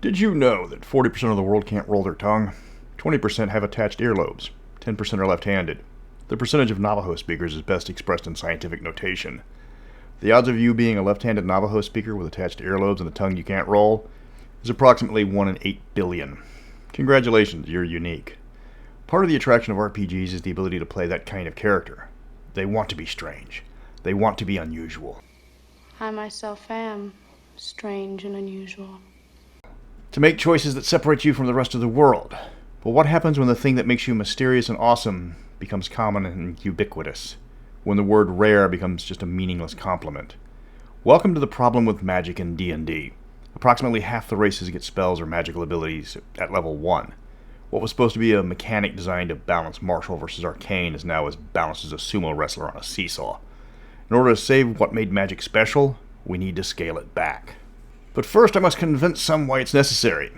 Did you know that 40% of the world can't roll their tongue? 20% have attached earlobes. 10% are left-handed. The percentage of Navajo speakers is best expressed in scientific notation. The odds of you being a left-handed Navajo speaker with attached earlobes and a tongue you can't roll is approximately 1 in 8 billion. Congratulations, you're unique. Part of the attraction of RPGs is the ability to play that kind of character. They want to be strange. They want to be unusual. I myself am strange and unusual. To make choices that separate you from the rest of the world. But what happens when the thing that makes you mysterious and awesome becomes common and ubiquitous? When the word rare becomes just a meaningless compliment? Welcome to the problem with magic in D&D. Approximately half the races get spells or magical abilities at level 1. What was supposed to be a mechanic designed to balance martial versus arcane is now as balanced as a sumo wrestler on a seesaw. In order to save what made magic special, we need to scale it back. But first I must convince some why it's necessary.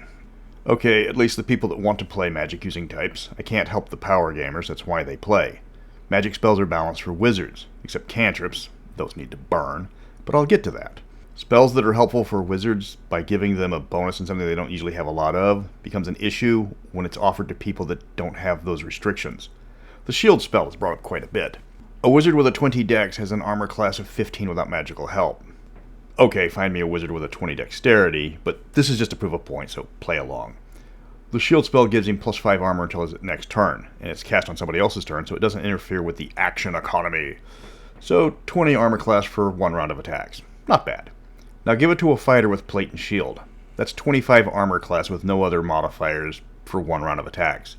Okay, at least the people that want to play magic using types. I can't help the power gamers, that's why they play. Magic spells are balanced for wizards, except cantrips. Those need to burn, but I'll get to that. Spells that are helpful for wizards by giving them a bonus in something they don't usually have a lot of becomes an issue when it's offered to people that don't have those restrictions. The shield spell is brought up quite a bit. A wizard with a 20 dex has an armor class of 15 without magical help. Okay, find me a wizard with a 20 dexterity, but this is just to prove a point, so play along. The shield spell gives him plus 5 armor until his next turn, and it's cast on somebody else's turn, so it doesn't interfere with the action economy. So 20 armor class for 1 round of attacks. Not bad. Now give it to a fighter with plate and shield. That's 25 armor class with no other modifiers for 1 round of attacks.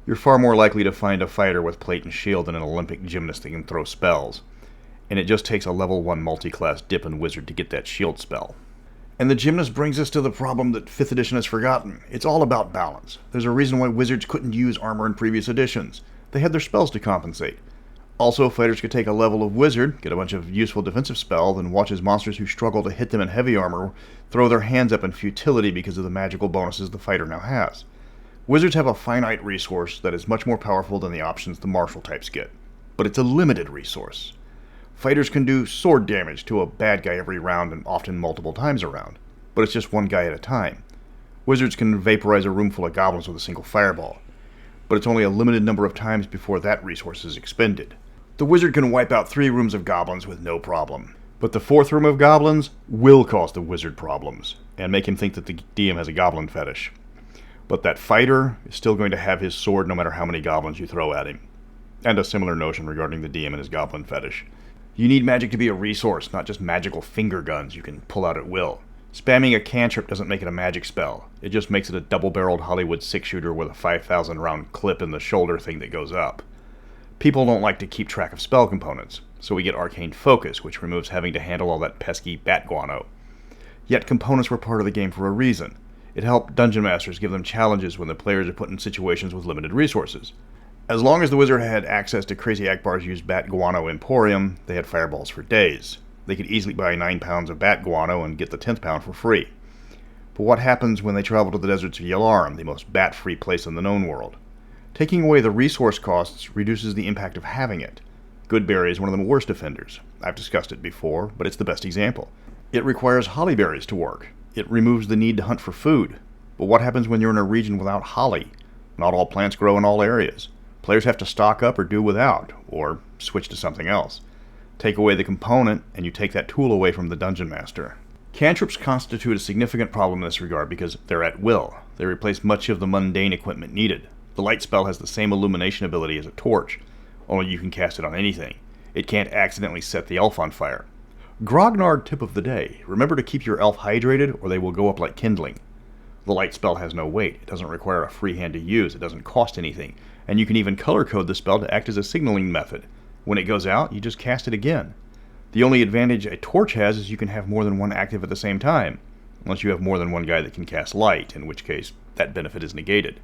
You're far more likely to find a fighter with plate and shield than an Olympic gymnast that can throw spells. And it just takes a level 1 multi-class dip in wizard to get that shield spell. And the gymnast brings us to the problem that 5th edition has forgotten. It's all about balance. There's a reason why wizards couldn't use armor in previous editions. They had their spells to compensate. Also, fighters could take a level of wizard, get a bunch of useful defensive spells, and watch as monsters who struggle to hit them in heavy armor throw their hands up in futility because of the magical bonuses the fighter now has. Wizards have a finite resource that is much more powerful than the options the martial types get. But it's a limited resource. Fighters can do sword damage to a bad guy every round and often multiple times a round, but it's just one guy at a time. Wizards can vaporize a room full of goblins with a single fireball, but it's only a limited number of times before that resource is expended. The wizard can wipe out 3 rooms of goblins with no problem, but the 4th room of goblins will cause the wizard problems, and make him think that the DM has a goblin fetish. But that fighter is still going to have his sword no matter how many goblins you throw at him. And a similar notion regarding the DM and his goblin fetish. You need magic to be a resource, not just magical finger guns you can pull out at will. Spamming a cantrip doesn't make it a magic spell. It just makes it a double-barreled Hollywood 6-shooter with a 5,000 round clip in the shoulder thing that goes up. People don't like to keep track of spell components, so we get Arcane Focus, which removes having to handle all that pesky bat guano. Yet components were part of the game for a reason. It helped dungeon masters give them challenges when the players are put in situations with limited resources. As long as the wizard had access to Crazy Akbar's used bat guano emporium, they had fireballs for days. They could easily buy 9 pounds of bat guano and get the 10th pound for free. But what happens when they travel to the deserts of Yalarum, the most bat-free place in the known world? Taking away the resource costs reduces the impact of having it. Goodberry is one of the worst offenders. I've discussed it before, but it's the best example. It requires hollyberries to work. It removes the need to hunt for food. But what happens when you're in a region without holly? Not all plants grow in all areas. Players have to stock up or do without, or switch to something else. Take away the component, and you take that tool away from the dungeon master. Cantrips constitute a significant problem in this regard because they're at will. They replace much of the mundane equipment needed. The light spell has the same illumination ability as a torch, only you can cast it on anything. It can't accidentally set the elf on fire. Grognard tip of the day: remember to keep your elf hydrated or they will go up like kindling. The light spell has no weight. It doesn't require a free hand to use. It doesn't cost anything. And you can even color code the spell to act as a signaling method. When it goes out, you just cast it again. The only advantage a torch has is you can have more than one active at the same time, unless you have more than one guy that can cast light, in which case that benefit is negated.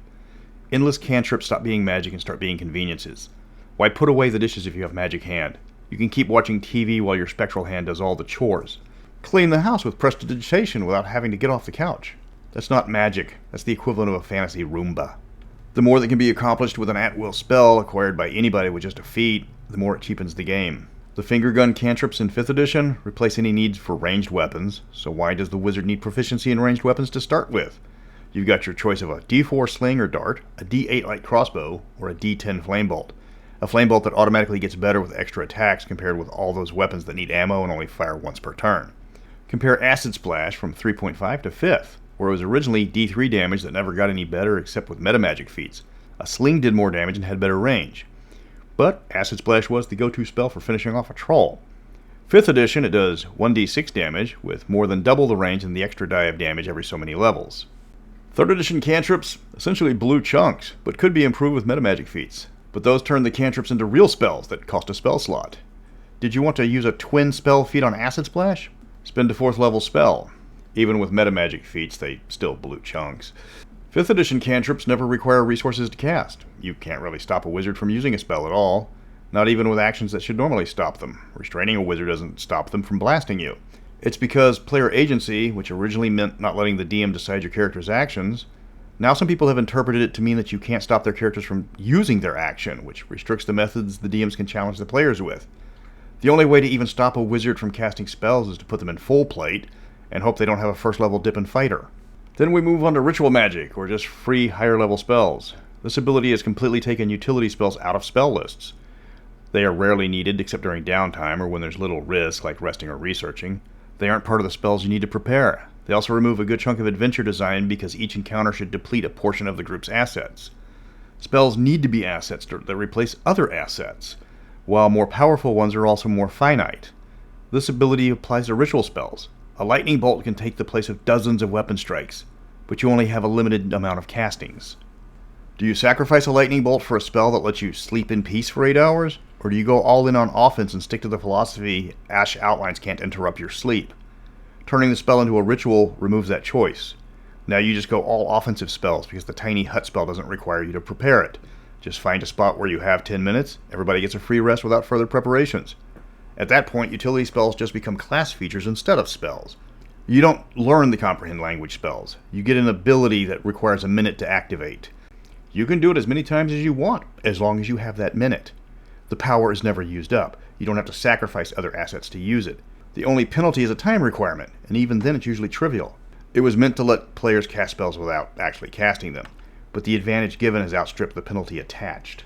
Endless cantrips stop being magic and start being conveniences. Why put away the dishes if you have magic hand? You can keep watching TV while your spectral hand does all the chores. Clean the house with prestidigitation without having to get off the couch. That's not magic. That's the equivalent of a fantasy Roomba. The more that can be accomplished with an at-will spell acquired by anybody with just a feat, the more it cheapens the game. The finger gun cantrips in 5th edition replace any needs for ranged weapons, so why does the wizard need proficiency in ranged weapons to start with? You've got your choice of a D4 sling or dart, a D8 light crossbow, or a D10 flame bolt. A flame bolt that automatically gets better with extra attacks compared with all those weapons that need ammo and only fire once per turn. Compare Acid Splash from 3.5 to 5th, where it was originally D3 damage that never got any better except with metamagic feats. A sling did more damage and had better range. But Acid Splash was the go-to spell for finishing off a troll. 5th edition, it does 1d6 damage, with more than double the range and the extra die of damage every so many levels. 3rd edition cantrips, essentially blue chunks, but could be improved with metamagic feats. But those turn the cantrips into real spells that cost a spell slot. Did you want to use a twin spell feat on Acid Splash? Spend a 4th level spell. Even with metamagic feats, they still blue chunks. 5th edition cantrips never require resources to cast. You can't really stop a wizard from using a spell at all. Not even with actions that should normally stop them. Restraining a wizard doesn't stop them from blasting you. It's because player agency, which originally meant not letting the DM decide your character's actions, now some people have interpreted it to mean that you can't stop their characters from using their action, which restricts the methods the DMs can challenge the players with. The only way to even stop a wizard from casting spells is to put them in full plate and hope they don't have a first level dip and fighter. Then we move on to ritual magic, or just free higher level spells. This ability has completely taken utility spells out of spell lists. They are rarely needed except during downtime or when there's little risk, like resting or researching. They aren't part of the spells you need to prepare. They also remove a good chunk of adventure design because each encounter should deplete a portion of the group's assets. Spells need to be assets that replace other assets, while more powerful ones are also more finite. This ability applies to ritual spells. A lightning bolt can take the place of dozens of weapon strikes, but you only have a limited amount of castings. Do you sacrifice a lightning bolt for a spell that lets you sleep in peace for 8 hours? Or do you go all in on offense and stick to the philosophy Ash outlines can't interrupt your sleep? Turning the spell into a ritual removes that choice. Now you just go all offensive spells because the tiny hut spell doesn't require you to prepare it. Just find a spot where you have 10 minutes, everybody gets a free rest without further preparations. At that point, utility spells just become class features instead of spells. You don't learn the comprehend language spells. You get an ability that requires a minute to activate. You can do it as many times as you want, as long as you have that minute. The power is never used up. You don't have to sacrifice other assets to use it. The only penalty is a time requirement, and even then it's usually trivial. It was meant to let players cast spells without actually casting them, but the advantage given has outstripped the penalty attached.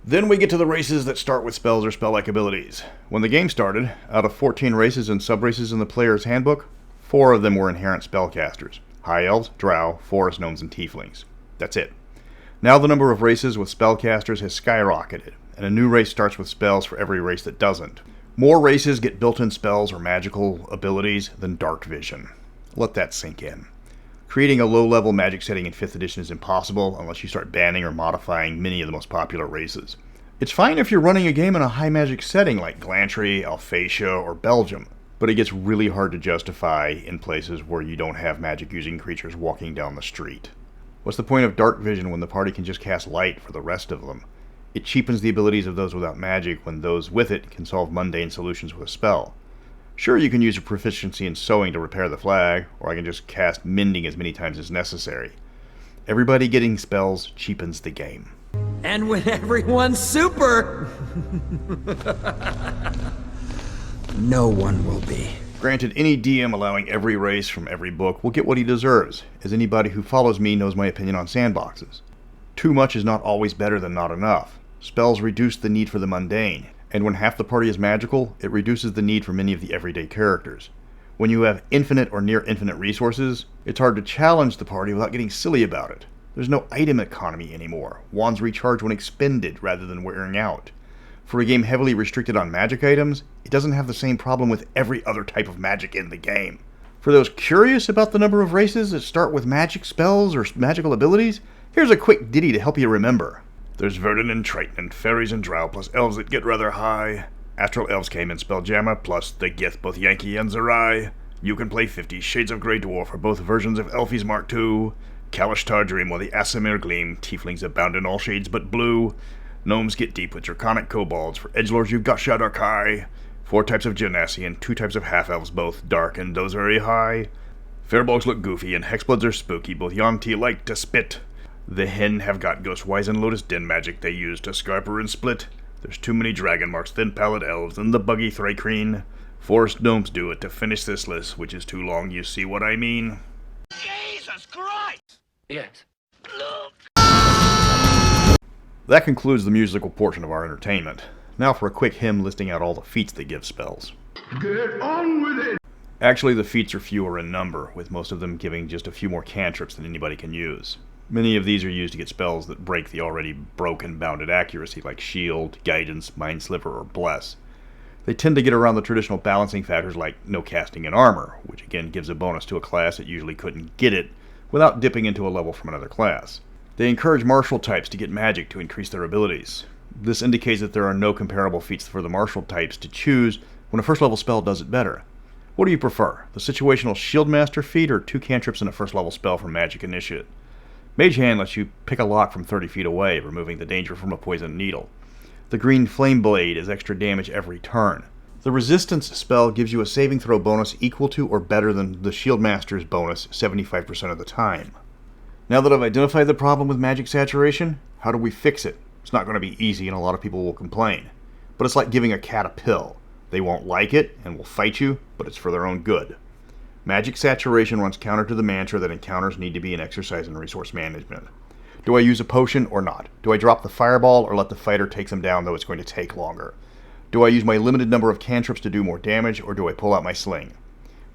Then we get to the races that start with spells or spell-like abilities. When the game started, out of 14 races and sub-races in the player's handbook, 4 of them were inherent spellcasters. High Elves, Drow, Forest Gnomes, and Tieflings. That's it. Now the number of races with spellcasters has skyrocketed, and a new race starts with spells for every race that doesn't. More races get built-in spells or magical abilities than Dark Vision. Let that sink in. Creating a low-level magic setting in 5th edition is impossible unless you start banning or modifying many of the most popular races. It's fine if you're running a game in a high magic setting like Glantry, Alphatia, or Belgium, but it gets really hard to justify in places where you don't have magic-using creatures walking down the street. What's the point of Dark Vision when the party can just cast light for the rest of them? It cheapens the abilities of those without magic when those with it can solve mundane solutions with a spell. Sure, you can use your proficiency in sewing to repair the flag, or I can just cast mending as many times as necessary. Everybody getting spells cheapens the game. And when everyone's super, no one will be. Granted, any DM allowing every race from every book will get what he deserves, as anybody who follows me knows my opinion on sandboxes. Too much is not always better than not enough. Spells reduce the need for the mundane, and when half the party is magical, it reduces the need for many of the everyday characters. When you have infinite or near infinite resources, it's hard to challenge the party without getting silly about it. There's no item economy anymore. Wands recharge when expended rather than wearing out. For a game heavily restricted on magic items, it doesn't have the same problem with every other type of magic in the game. For those curious about the number of races that start with magic spells or magical abilities, here's a quick ditty to help you remember. There's Verdant and Triton and fairies and drow plus elves that get rather high. Astral elves came in Spelljammer plus the Gith, both Yankee and Zerai. You can play 50 Shades of Grey Dwarf for both versions of Elfies Mark II. Kalishtar Dream while the Asimir Gleam. Tieflings abound in all shades but blue. Gnomes get deep with Draconic Kobolds. For edgelords you've got Shadar-kai. 4 types of Genasi and 2 types of half-elves, both dark and those very high. Fairbolgs look goofy and hexbloods are spooky, both Yuan-ti like to spit. The Hen have got Ghostwise and Lotus Den magic they use to Scarper and Split. There's too many Dragon Marks, Thin Pallid Elves, and the Buggy Thrakreen. Forest Gnomes do it to finish this list, which is too long, you see what I mean? Jesus Christ! Yes. That concludes the musical portion of our entertainment. Now for a quick hymn listing out all the feats that give spells. Get on with it! Actually, the feats are fewer in number, with most of them giving just a few more cantrips than anybody can use. Many of these are used to get spells that break the already broken bounded accuracy, like Shield, Guidance, Mind Sliver, or Bless. They tend to get around the traditional balancing factors like no casting in armor, which again gives a bonus to a class that usually couldn't get it without dipping into a level from another class. They encourage martial types to get magic to increase their abilities. This indicates that there are no comparable feats for the martial types to choose when a first level spell does it better. What do you prefer, the situational Shield Master feat or 2 cantrips and a first level spell from Magic Initiate? Mage Hand lets you pick a lock from 30 feet away, removing the danger from a poisoned needle. The Green Flame Blade is extra damage every turn. The Resistance spell gives you a saving throw bonus equal to or better than the Shield Master's bonus 75% of the time. Now that I've identified the problem with magic saturation, how do we fix it? It's not going to be easy and a lot of people will complain. But it's like giving a cat a pill. They won't like it and will fight you, but it's for their own good. Magic saturation runs counter to the mantra that encounters need to be an exercise in resource management. Do I use a potion or not? Do I drop the fireball or let the fighter take them down, though it's going to take longer? Do I use my limited number of cantrips to do more damage, or do I pull out my sling?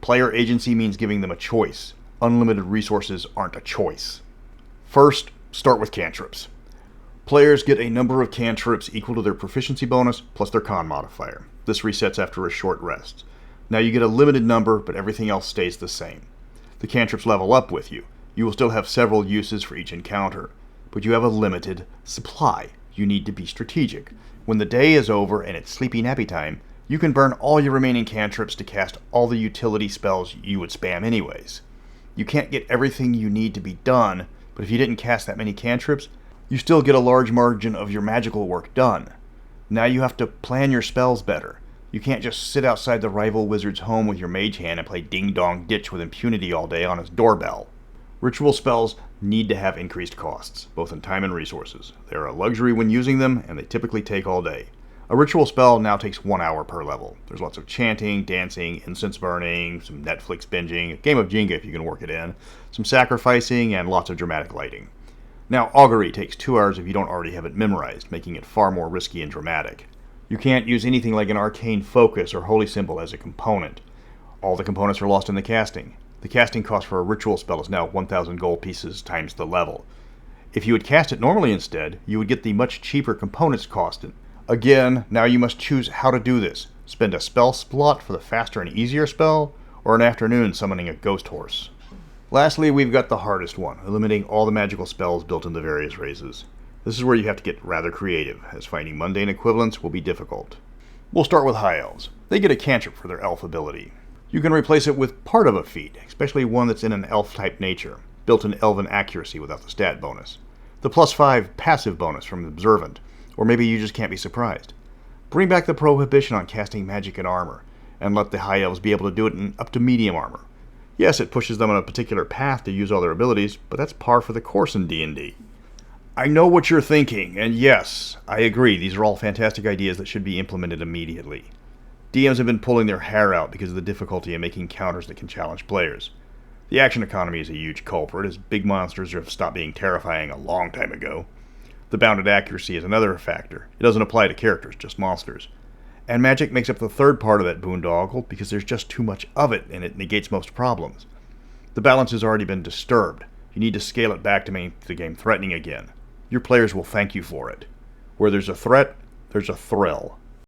Player agency means giving them a choice. Unlimited resources aren't a choice. First, start with cantrips. Players get a number of cantrips equal to their proficiency bonus plus their con modifier. This resets after a short rest. Now you get a limited number, but everything else stays the same. The cantrips level up with you. You will still have several uses for each encounter, but you have a limited supply. You need to be strategic. When the day is over and it's sleepy nappy time, you can burn all your remaining cantrips to cast all the utility spells you would spam anyways. You can't get everything you need to be done, but if you didn't cast that many cantrips, you still get a large margin of your magical work done. Now you have to plan your spells better. You can't just sit outside the rival wizard's home with your mage hand and play ding-dong ditch with impunity all day on his doorbell. Ritual spells need to have increased costs, both in time and resources. They are a luxury when using them, and they typically take all day. A ritual spell now takes 1 hour per level. There's lots of chanting, dancing, incense burning, some Netflix binging, a game of Jenga if you can work it in, some sacrificing, and lots of dramatic lighting. Now, augury takes 2 hours if you don't already have it memorized, making it far more risky and dramatic. You can't use anything like an arcane focus or holy symbol as a component. All the components are lost in the casting. The casting cost for a ritual spell is now 1,000 gold pieces times the level. If you would cast it normally instead, you would get the much cheaper components costed. Again, now you must choose how to do this. Spend a spell slot for the faster and easier spell, or an afternoon summoning a ghost horse. Lastly, we've got the hardest one, eliminating all the magical spells built into various races. This is where you have to get rather creative, as finding mundane equivalents will be difficult. We'll start with High Elves. They get a cantrip for their elf ability. You can replace it with part of a feat, especially one that's in an elf-type nature, built-in elven accuracy without the stat bonus. The +5 passive bonus from Observant, or maybe you just can't be surprised. Bring back the prohibition on casting magic in armor, and let the High Elves be able to do it in up to medium armor. Yes, it pushes them on a particular path to use all their abilities, but that's par for the course in D&D. I know what you're thinking, and yes, I agree, these are all fantastic ideas that should be implemented immediately. DMs have been pulling their hair out because of the difficulty in making counters that can challenge players. The action economy is a huge culprit, as big monsters have stopped being terrifying a long time ago. The bounded accuracy is another factor. It doesn't apply to characters, just monsters. And magic makes up the third part of that boondoggle because there's just too much of it and it negates most problems. The balance has already been disturbed. You need to scale it back to make the game threatening again. Your players will thank you for it. Where there's a threat, there's a thrill.